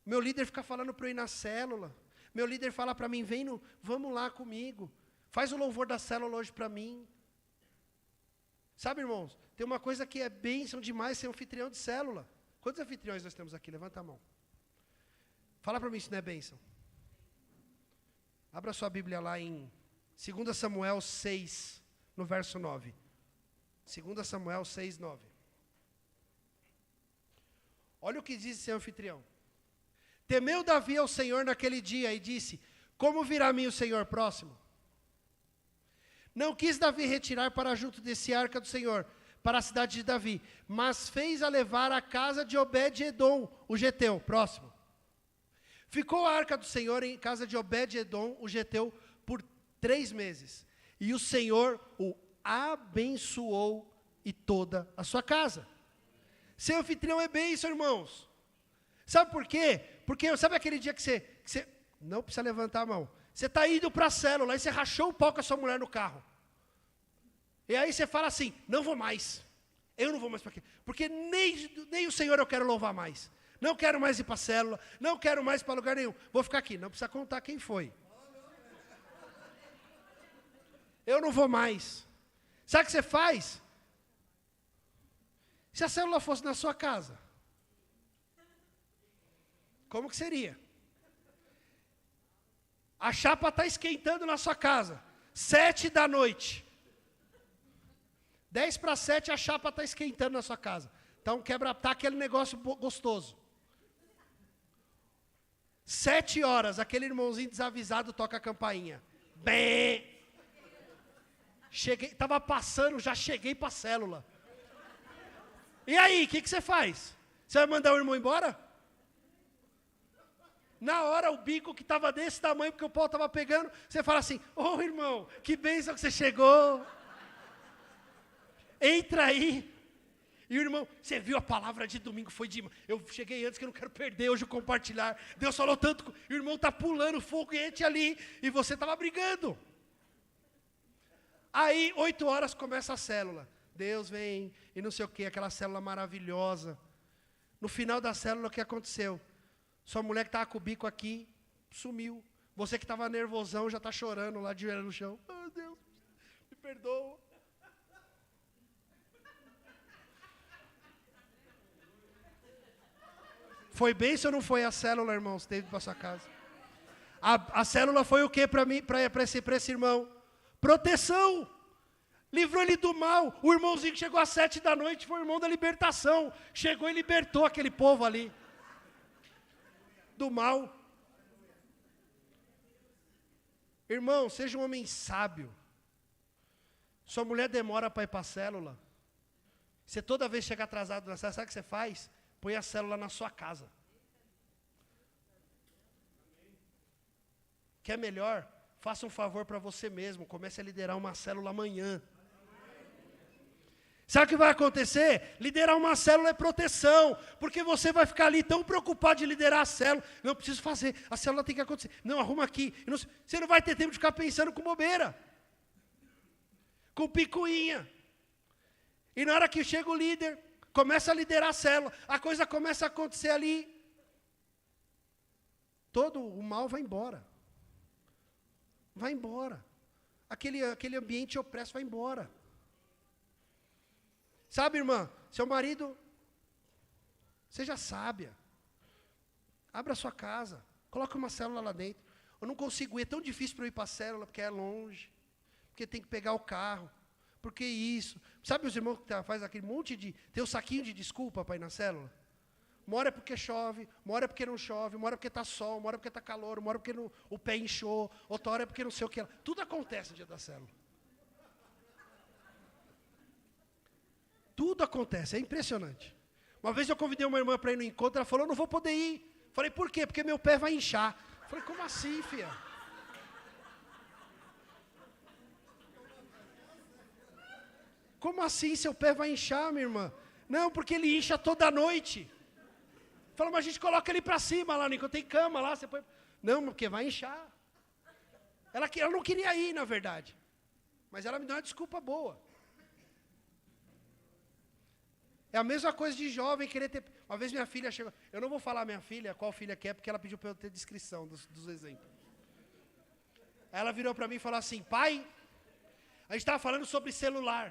Meu líder fica falando para eu ir na célula. Meu líder fala para mim, vamos lá comigo. Faz o louvor da célula hoje para mim. Sabe, irmãos, tem uma coisa que é bênção demais ser anfitrião de célula. Quantos anfitriões nós temos aqui? Levanta a mão. Fala para mim se não é bênção. Abra sua Bíblia lá em 2 Samuel 6, no verso 9. 2 Samuel 6, 9. Olha o que diz esse anfitrião. Temeu Davi ao Senhor naquele dia e disse, como virá a mim o Senhor próximo? Não quis Davi retirar para junto desse arca do Senhor, para a cidade de Davi, mas fez a levar à casa de Obed-edom, o geteu, próximo. Ficou a arca do Senhor em casa de Obed-edom, o geteu, por 3 meses. E o Senhor o abençoou e toda a sua casa. Ser anfitrião é bênção, irmãos. Sabe por quê? Porque sabe aquele dia que você não precisa levantar a mão. Você está indo para a célula, aí você rachou o pau com a sua mulher no carro. E aí você fala assim, não vou mais. Eu não vou mais para quê? Porque nem o Senhor eu quero louvar mais. Não quero mais ir para a célula, não quero mais para lugar nenhum. Vou ficar aqui, não precisa contar quem foi. Eu não vou mais. Sabe o que você faz? Se a célula fosse na sua casa, como que seria? A chapa está esquentando na sua casa, 7 da noite. 10 para 7 a chapa está esquentando na sua casa. Então tá aquele negócio gostoso. 7 horas, aquele irmãozinho desavisado toca a campainha. Bem. Estava passando, já cheguei para a célula. E aí, o que você faz? Você vai mandar o irmão embora? Na hora, o bico que estava desse tamanho, porque o pau estava pegando, você fala assim, ô irmão, que bênção que você chegou. Entra aí. E o irmão, você viu a palavra de domingo, foi de... Eu cheguei antes que eu não quero perder hoje o compartilhar. Deus falou tanto, o irmão está pulando foguete ali, e você estava brigando. Aí, 8 horas começa a célula. Deus vem e não sei o quê, aquela célula maravilhosa. No final da célula, o que aconteceu? Sua mulher que estava com o bico aqui, sumiu. Você que estava nervosão, já está chorando lá de joelho no chão. Oh, Deus, me perdoa. Foi bênção ou não foi a célula, irmãos, teve para sua casa? A célula foi o que para mim, para esse irmão? Proteção. Livrou ele do mal. O irmãozinho que chegou às 7 da noite foi o irmão da libertação. Chegou e libertou aquele povo ali. Do mal. Irmão, seja um homem sábio. Sua mulher demora para ir para a célula. Você toda vez chega atrasado na célula, sabe o que você faz? Põe a célula na sua casa. Quer melhor? Faça um favor para você mesmo. Comece a liderar uma célula amanhã. Sabe o que vai acontecer? Liderar uma célula é proteção. Porque você vai ficar ali tão preocupado de liderar a célula. Não, preciso fazer. A célula tem que acontecer. Não, arruma aqui. Você não vai ter tempo de ficar pensando com bobeira. Com picuinha. E na hora que chega o líder, começa a liderar a célula. A coisa começa a acontecer ali. Todo o mal vai embora. Vai embora. Aquele ambiente opresso vai embora. Sabe, irmã, seu marido, seja sábia. Abra a sua casa. Coloque uma célula lá dentro. Eu não consigo ir, é tão difícil para eu ir para a célula, porque é longe. Porque tem que pegar o carro. Porque isso. Sabe os irmãos que faz aquele monte de... Tem um saquinho de desculpa para ir na célula? Uma hora é porque chove, uma hora é porque não chove, uma hora é porque está sol, uma hora é porque está calor, uma hora é porque o pé inchou, outra hora é porque não sei o que. Tudo acontece no dia da célula. Tudo acontece, é impressionante. Uma vez eu convidei uma irmã para ir no encontro, ela falou, eu não vou poder ir. Falei, por quê? Porque meu pé vai inchar. Falei, como assim, filha? Como assim seu pé vai inchar, minha irmã? Não, porque ele incha toda noite. Falou, mas a gente coloca ele para cima lá, Nico, tem cama lá, você põe... Não, porque vai inchar. Ela não queria ir, na verdade. Mas ela me deu uma desculpa boa. É a mesma coisa de jovem querer ter... Uma vez minha filha chegou... Eu não vou falar minha filha, qual filha que é, porque ela pediu para eu ter descrição dos exemplos. Aí ela virou para mim e falou assim, pai, a gente estava falando sobre celular.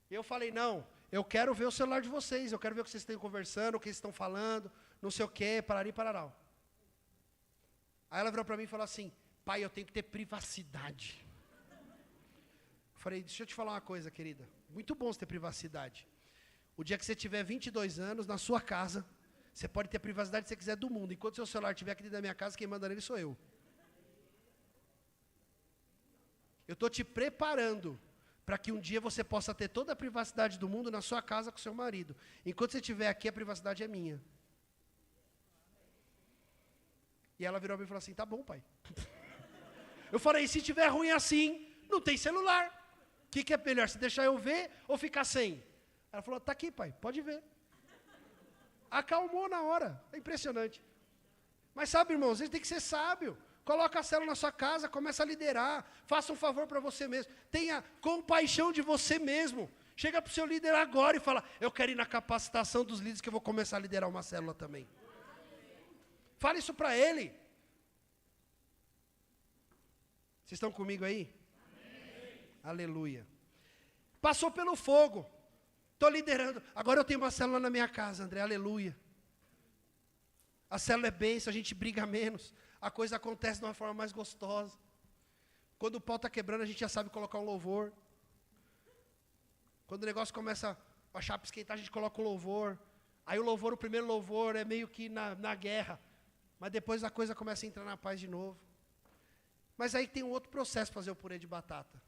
Eu falei, não, eu quero ver o celular de vocês, eu quero ver o que vocês estão conversando, o que vocês estão falando, não sei o quê, parari, pararau. Aí ela virou para mim e falou assim, pai, eu tenho que ter privacidade. Eu falei, deixa eu te falar uma coisa, querida. Muito bom você ter privacidade. O dia que você tiver 22 anos, na sua casa, você pode ter a privacidade que você quiser do mundo. Enquanto seu celular estiver aqui dentro da minha casa, quem manda nele sou eu. Eu estou te preparando para que um dia você possa ter toda a privacidade do mundo na sua casa com seu marido. Enquanto você estiver aqui, a privacidade é minha. E ela virou para mim e falou assim, tá bom, pai. Eu falei, se tiver ruim assim, não tem celular. O que é melhor, se deixar eu ver ou ficar sem? Ela falou, tá aqui, pai, pode ver. Acalmou na hora, é impressionante. Mas sabe, irmãos, a gente tem que ser sábio. Coloca a célula na sua casa, começa a liderar. Faça um favor para você mesmo. Tenha compaixão de você mesmo. Chega para o seu líder agora e fala, eu quero ir na capacitação dos líderes que eu vou começar a liderar uma célula também. Fale isso para ele. Vocês estão comigo aí? Amém. Aleluia. Passou pelo fogo. Estou liderando. Agora eu tenho uma célula na minha casa, André. Aleluia. A célula é bênção, a gente briga menos. A coisa acontece de uma forma mais gostosa. Quando o pau está quebrando, a gente já sabe colocar um louvor. Quando o negócio começa a chapa esquentar, a gente coloca um louvor. Aí o louvor, o primeiro louvor, é meio que na guerra. Mas depois a coisa começa a entrar na paz de novo. Mas aí tem um outro processo para fazer o purê de batata.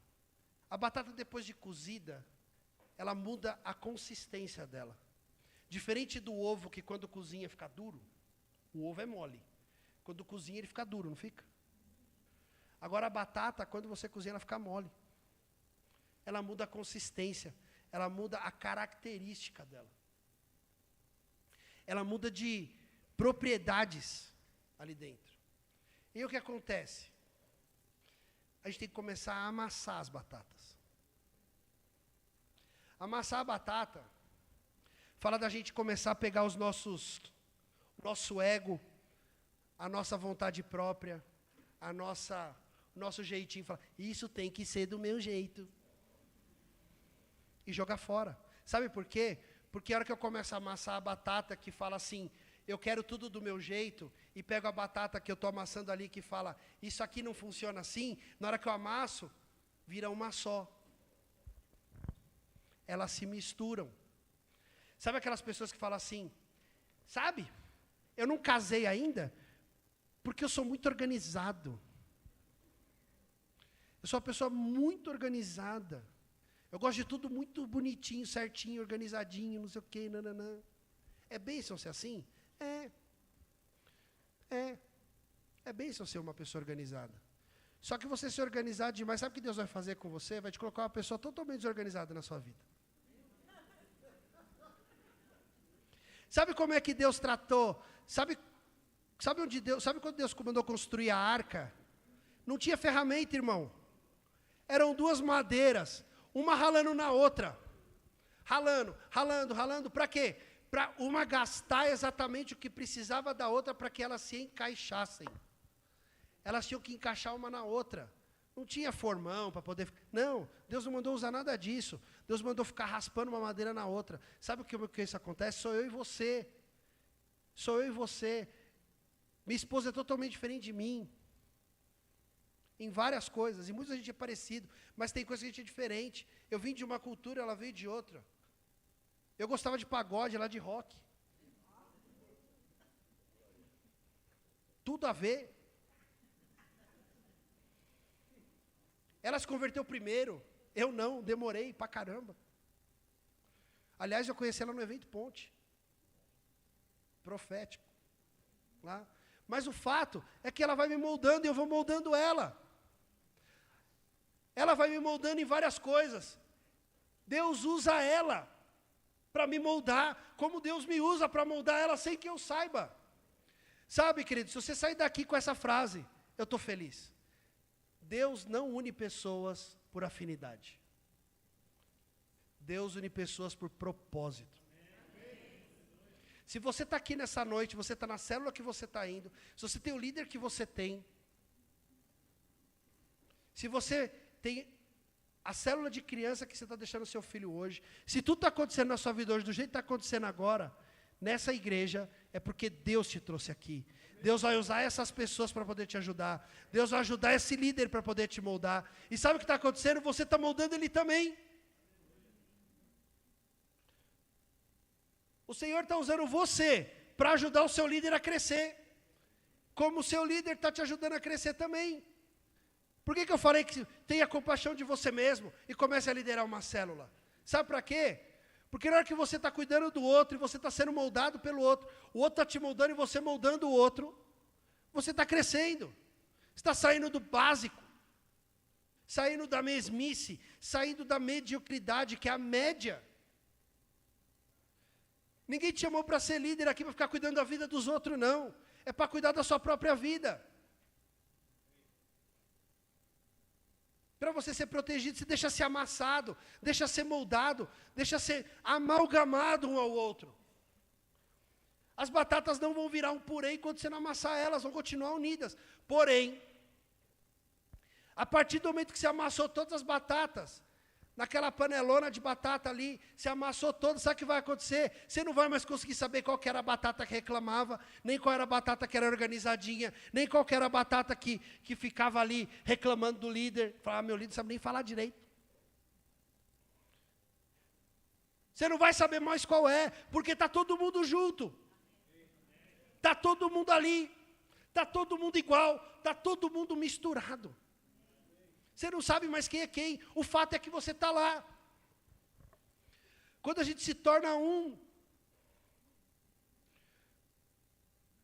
A batata, depois de cozida, ela muda a consistência dela. Diferente do ovo, que quando cozinha fica duro, o ovo é mole. Quando cozinha ele fica duro, não fica? Agora a batata, quando você cozinha, ela fica mole. Ela muda a consistência, ela muda a característica dela. Ela muda de propriedades ali dentro. E o que acontece? A gente tem que começar a amassar as batatas. Amassar a batata fala da gente começar a pegar o nosso ego, a nossa vontade própria, o nosso jeitinho, falar, isso tem que ser do meu jeito. E jogar fora. Sabe por quê? Porque a hora que eu começo a amassar a batata que fala assim, eu quero tudo do meu jeito, e pego a batata que eu estou amassando ali que fala, isso aqui não funciona assim, na hora que eu amasso, vira uma só. Elas se misturam. Sabe aquelas pessoas que falam assim, sabe, eu não casei ainda, porque eu sou muito organizado. Eu sou uma pessoa muito organizada. Eu gosto de tudo muito bonitinho, certinho, organizadinho, não sei o quê, nananã. É bênção ser assim? É bênção ser uma pessoa organizada. Só que você se organizar demais, sabe o que Deus vai fazer com você? Vai te colocar uma pessoa totalmente desorganizada na sua vida. Sabe como é que Deus tratou? Sabe quando Deus mandou construir a arca? Não tinha ferramenta, irmão. Eram duas madeiras, uma ralando na outra. Ralando. Para quê? Para uma gastar exatamente o que precisava da outra para que elas se encaixassem. Elas tinham que encaixar uma na outra. Não tinha formão para poder... Não, Deus não mandou usar nada disso. Deus mandou ficar raspando uma madeira na outra. Sabe o que isso acontece? Sou eu e você. Minha esposa é totalmente diferente de mim. Em várias coisas. E muita gente é parecido. Mas tem coisa que a gente é diferente. Eu vim de uma cultura, ela veio de outra. Eu gostava de pagode, ela de rock. Tudo a ver. Ela se converteu primeiro, eu não, demorei pra caramba. Aliás, eu conheci ela no evento Ponte. Profético. Lá. Mas o fato é que ela vai me moldando e eu vou moldando ela. Ela vai me moldando em várias coisas. Deus usa ela para me moldar, como Deus me usa para moldar ela sem que eu saiba. Sabe, querido, se você sair daqui com essa frase, eu estou feliz. Deus não une pessoas por afinidade. Deus une pessoas por propósito. Se você está aqui nessa noite, você está na célula que você está indo, se você tem o líder que você tem, se você tem a célula de criança que você está deixando seu filho hoje, se tudo está acontecendo na sua vida hoje, do jeito que está acontecendo agora, nessa igreja, é porque Deus te trouxe aqui. Deus vai usar essas pessoas para poder te ajudar. Deus vai ajudar esse líder para poder te moldar. E sabe o que está acontecendo? Você está moldando ele também. O Senhor está usando você para ajudar o seu líder a crescer. Como o seu líder está te ajudando a crescer também. Por que eu falei que tenha compaixão de você mesmo e comece a liderar uma célula? Sabe para quê? Porque na hora que você está cuidando do outro e você está sendo moldado pelo outro, o outro está te moldando e você moldando o outro, você está crescendo. Você está saindo do básico, saindo da mesmice, saindo da mediocridade, que é a média. Ninguém te chamou para ser líder aqui para ficar cuidando da vida dos outros, não. É para cuidar da sua própria vida. Para você ser protegido, você deixa ser amassado, deixa ser moldado, deixa ser amalgamado um ao outro. As batatas não vão virar um purê enquanto você não amassar elas, vão continuar unidas. Porém, a partir do momento que você amassou todas as batatas, naquela panelona de batata ali, você amassou todas, sabe o que vai acontecer? Você não vai mais conseguir saber qual que era a batata que reclamava, nem qual era a batata que era organizadinha, nem qual que era a batata que ficava ali reclamando do líder. Falava, meu líder não sabe nem falar direito. Você não vai saber mais qual é, porque está todo mundo junto. Está todo mundo ali, está todo mundo igual, está todo mundo misturado. Você não sabe mais quem é quem, o fato é que você está lá. Quando a gente se torna um,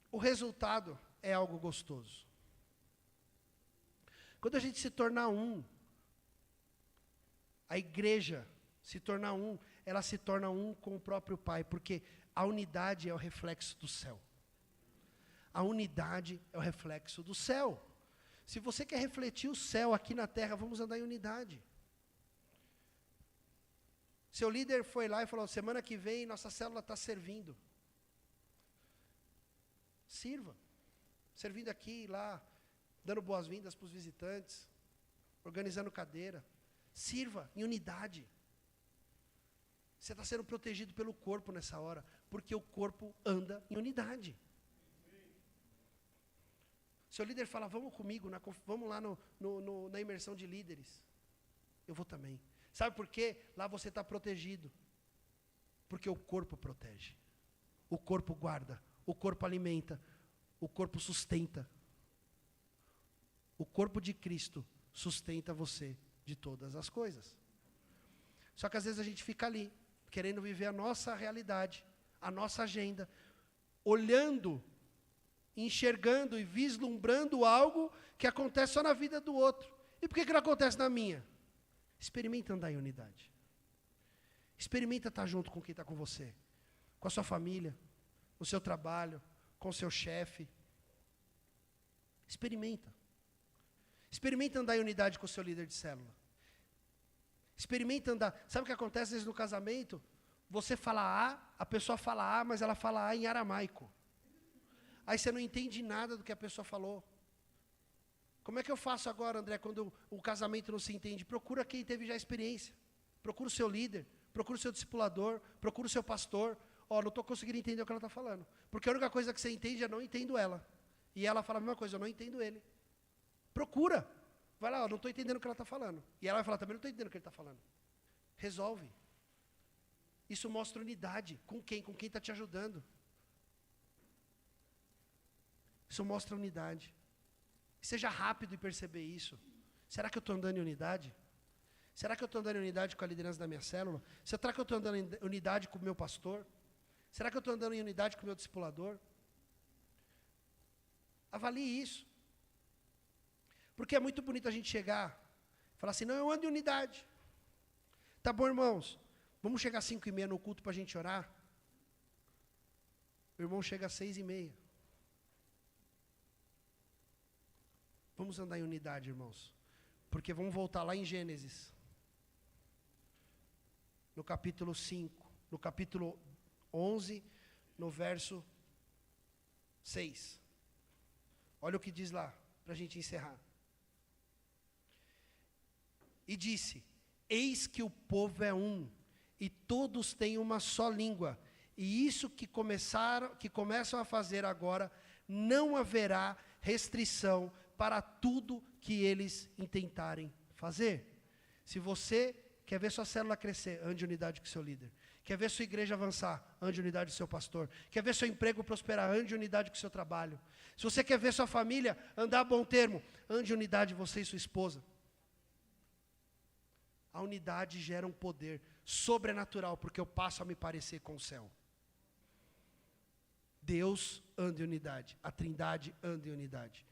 o resultado é algo gostoso. Quando a gente se torna um, a igreja se torna um, ela se torna um com o próprio Pai, porque a unidade é o reflexo do céu. A unidade é o reflexo do céu. Se você quer refletir o céu aqui na terra, vamos andar em unidade. Seu líder foi lá e falou, semana que vem nossa célula está servindo. Sirva. Servindo aqui e lá, dando boas-vindas para os visitantes, organizando cadeira. Sirva em unidade. Você está sendo protegido pelo corpo nessa hora, porque o corpo anda em unidade. Seu líder fala, vamos comigo, vamos lá na imersão de líderes. Eu vou também. Sabe por quê? Lá você está protegido. Porque o corpo protege. O corpo guarda. O corpo alimenta. O corpo sustenta. O corpo de Cristo sustenta você de todas as coisas. Só que às vezes a gente fica ali, querendo viver a nossa realidade, a nossa agenda, olhando, enxergando e vislumbrando algo que acontece só na vida do outro. E por que não acontece na minha? Experimenta andar em unidade. Experimenta estar junto com quem está com você. Com a sua família, no seu trabalho, com o seu chefe. Experimenta. Experimenta andar em unidade com o seu líder de célula. Experimenta andar. Sabe o que acontece às vezes no casamento? Você fala A, a pessoa fala A, mas ela fala A em aramaico. Aí você não entende nada do que a pessoa falou. Como é que eu faço agora, André, quando o casamento não se entende? Procura quem teve já experiência. Procura o seu líder, procura o seu discipulador, procura o seu pastor. Não estou conseguindo entender o que ela está falando. Porque a única coisa que você entende é não entendo ela. E ela fala a mesma coisa, eu não entendo ele. Procura. Vai lá, não estou entendendo o que ela está falando. E ela vai falar, também não estou entendendo o que ele está falando. Resolve. Isso mostra unidade. Com quem? Com quem está te ajudando. Isso mostra unidade. Seja rápido em perceber isso. Será que eu estou andando em unidade? Será que eu estou andando em unidade com a liderança da minha célula? Será que eu estou andando em unidade com o meu pastor? Será que eu estou andando em unidade com o meu discipulador? Avalie isso. Porque é muito bonito a gente chegar e falar assim, não, eu ando em unidade. Tá bom, irmãos, vamos chegar às 5:30 no culto para a gente orar? O irmão chega às 6:30. Vamos andar em unidade, irmãos. Porque vamos voltar lá em Gênesis. No capítulo 5. No capítulo 11, no verso 6. Olha o que diz lá, para a gente encerrar. E disse, eis que o povo é um, e todos têm uma só língua. E isso que começam a fazer agora, não haverá restrição para tudo que eles intentarem fazer. Se você quer ver sua célula crescer, ande em unidade com seu líder. Quer ver sua igreja avançar, ande em unidade com seu pastor. Quer ver seu emprego prosperar, ande em unidade com seu trabalho. Se você quer ver sua família andar a bom termo, ande em unidade você e sua esposa. A unidade gera um poder sobrenatural, porque eu passo a me parecer com o céu. Deus anda em unidade, a Trindade anda em unidade.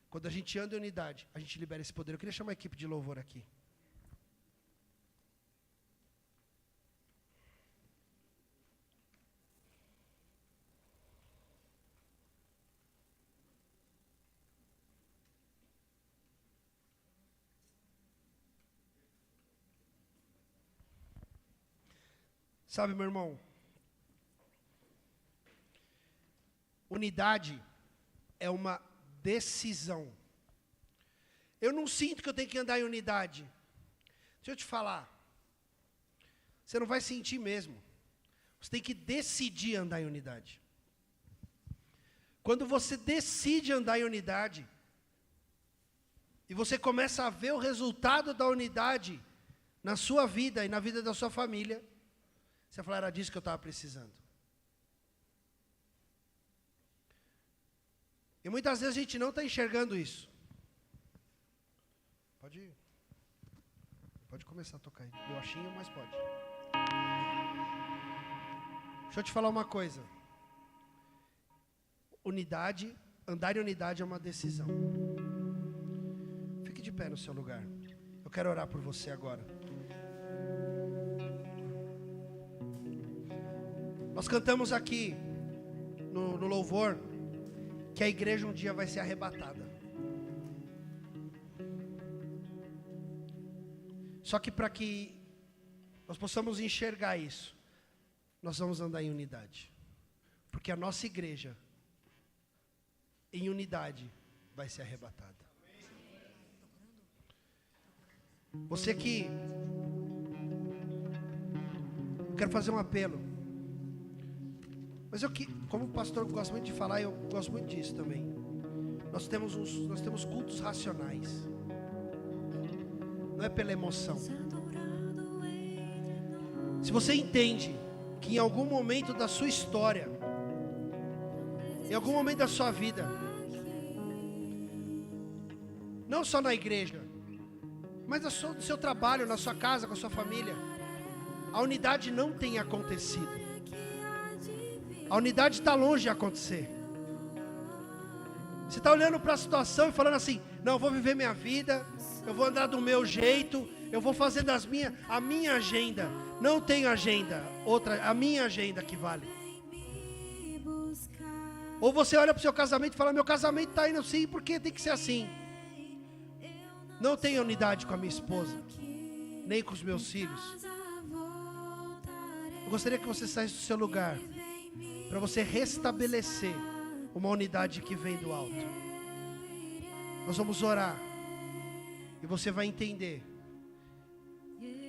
Quando a gente anda em unidade, a gente libera esse poder. Eu queria chamar a equipe de louvor aqui. Sabe, meu irmão, unidade é uma decisão. Eu não sinto que eu tenho que andar em unidade. Deixa eu te falar. Você não vai sentir mesmo. Você tem que decidir andar em unidade. Quando você decide andar em unidade, e você começa a ver o resultado da unidade na sua vida e na vida da sua família, você fala, era disso que eu estava precisando. E muitas vezes a gente não está enxergando isso. Pode começar a tocar aí. Meu achinho, mas pode. Deixa eu te falar uma coisa. Unidade, andar em unidade é uma decisão. Fique de pé no seu lugar. Eu quero orar por você agora. Nós cantamos aqui, no louvor, que a igreja um dia vai ser arrebatada. Só que para que nós possamos enxergar isso, nós vamos andar em unidade. Porque a nossa igreja, em unidade, vai ser arrebatada. Você que... quero fazer um apelo. Mas como o pastor gosta muito de falar, eu gosto muito disso também. Nós temos cultos racionais. Não é pela emoção. Se você entende que em algum momento da sua história, em algum momento da sua vida, não só na igreja, mas no seu trabalho, na sua casa, com a sua família, a unidade não tem acontecido. A unidade está longe de acontecer. Você está olhando para a situação e falando assim: não, eu vou viver minha vida, eu vou andar do meu jeito, eu vou fazer a minha agenda. Não tenho agenda, a minha agenda que vale. Ou você olha para o seu casamento e fala: meu casamento está indo assim, porque tem que ser assim. Não tenho unidade com a minha esposa, nem com os meus filhos. Eu gostaria que você saísse do seu lugar, para você restabelecer uma unidade que vem do alto. Nós vamos orar, e você vai entender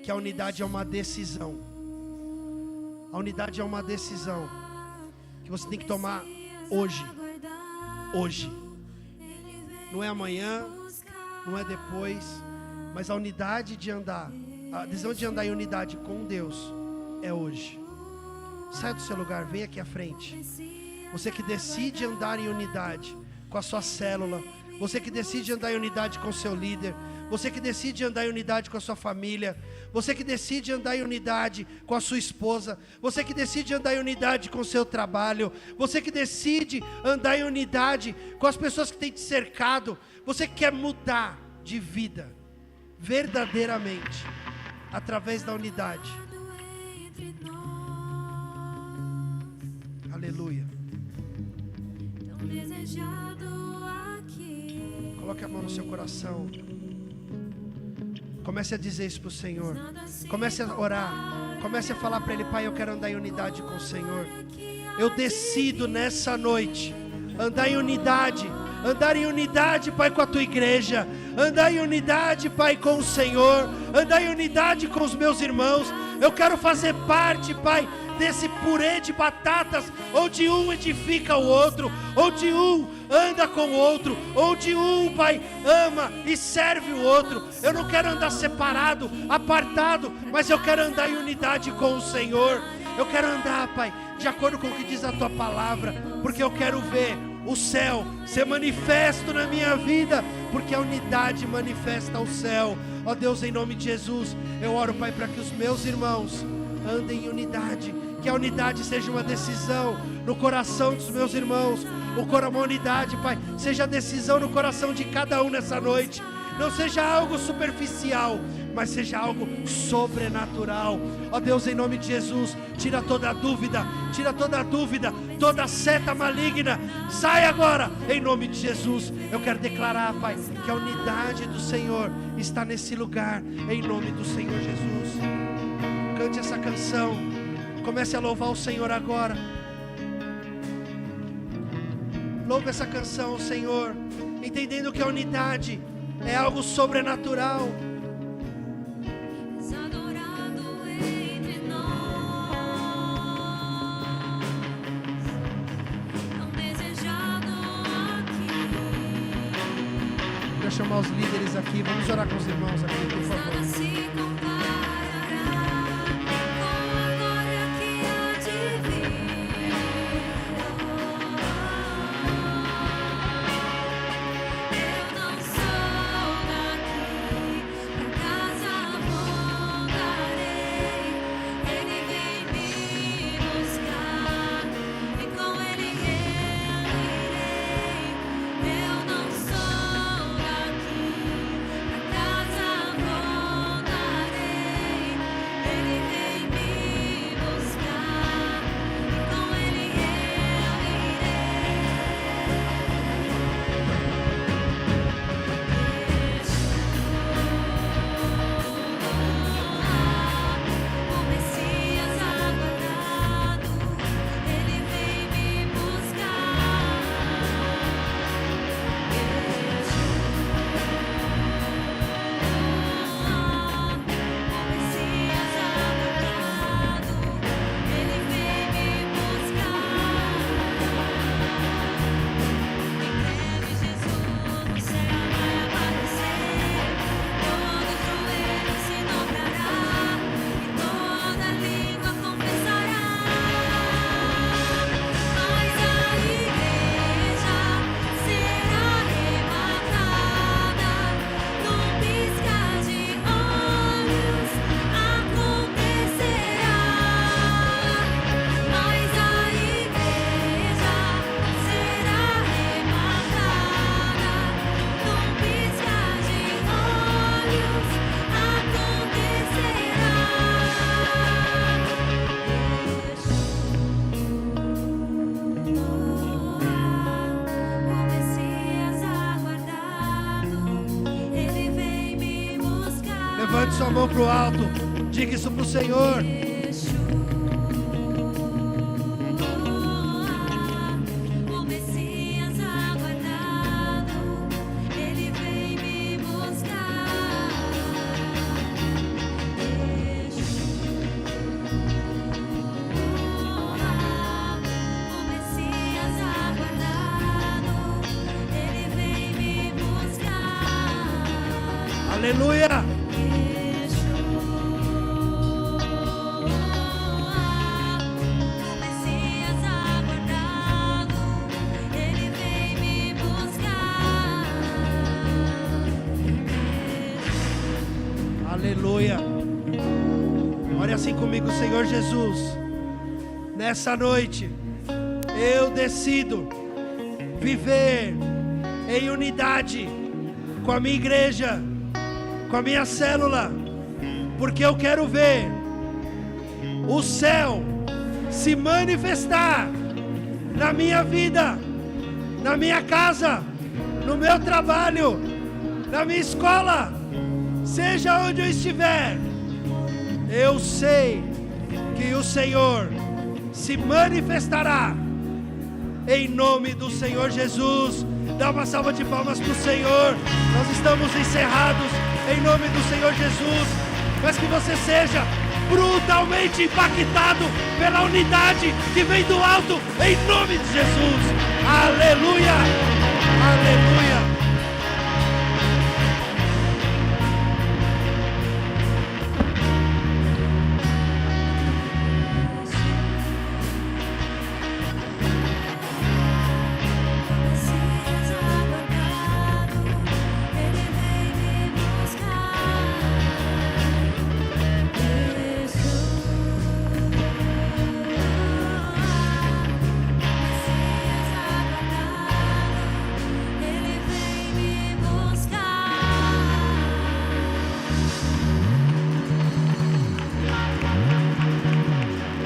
que a unidade é uma decisão. A unidade é uma decisão que você tem que tomar hoje. Hoje. Não é amanhã, não é depois, mas a unidade de andar, a decisão de andar em unidade com Deus é hoje. Sai do seu lugar, vem aqui à frente. Você que decide andar em unidade com a sua célula, você que decide andar em unidade com o seu líder, você que decide andar em unidade com a sua família, você que decide andar em unidade com a sua esposa, você que decide andar em unidade com o seu trabalho, você que decide andar em unidade com as pessoas que têm te cercado, você que quer mudar de vida verdadeiramente através da unidade. Aleluia. Coloque a mão no seu coração. Comece a dizer isso para o Senhor. Comece a orar. Comece a falar para Ele: Pai, eu quero andar em unidade com o Senhor. Eu decido nessa noite andar em unidade. Andar em unidade, Pai, com a Tua igreja. Andar em unidade, Pai, com o Senhor. Andar em unidade com os meus irmãos. Eu quero fazer parte, Pai, desse purê de batatas, onde um edifica o outro, onde um anda com o outro, onde um, Pai, ama e serve o outro. Eu não quero andar separado, apartado, mas eu quero andar em unidade com o Senhor. Eu quero andar, Pai, de acordo com o que diz a Tua palavra, porque eu quero ver o céu ser manifesto na minha vida, porque a unidade manifesta o céu. Ó Deus, em nome de Jesus, eu oro, Pai, para que os meus irmãos andem em unidade, que a unidade seja uma decisão no coração dos meus irmãos, uma unidade, Pai, seja a decisão no coração de cada um nessa noite. Não seja algo superficial, mas seja algo sobrenatural. Ó Deus, em nome de Jesus, tira toda a dúvida, toda seta maligna, sai agora, em nome de Jesus. Eu quero declarar, Pai, que a unidade do Senhor está nesse lugar, em nome do Senhor Jesus. Cante essa canção, comece a louvar o Senhor agora. Louve essa canção, Senhor, entendendo que a unidade é algo sobrenatural. Vou chamar os líderes aqui, vamos orar com os irmãos aqui, por favor. Levante sua mão para o alto. Diga isso para o Senhor. O Messias aguardado, Ele vem me buscar. O Messias aguardado, Ele vem me buscar. Aleluia. Aleluia. Ore assim comigo, Senhor Jesus. Nessa noite, eu decido viver em unidade com a minha igreja, com a minha célula, porque eu quero ver o céu se manifestar na minha vida, na minha casa, no meu trabalho, na minha escola, seja onde eu estiver. Eu sei que o Senhor se manifestará em nome do Senhor Jesus. Dá uma salva de palmas para o Senhor. Nós estamos encerrados em nome do Senhor Jesus. Mas que você seja brutalmente impactado pela unidade que vem do alto em nome de Jesus. Aleluia, aleluia.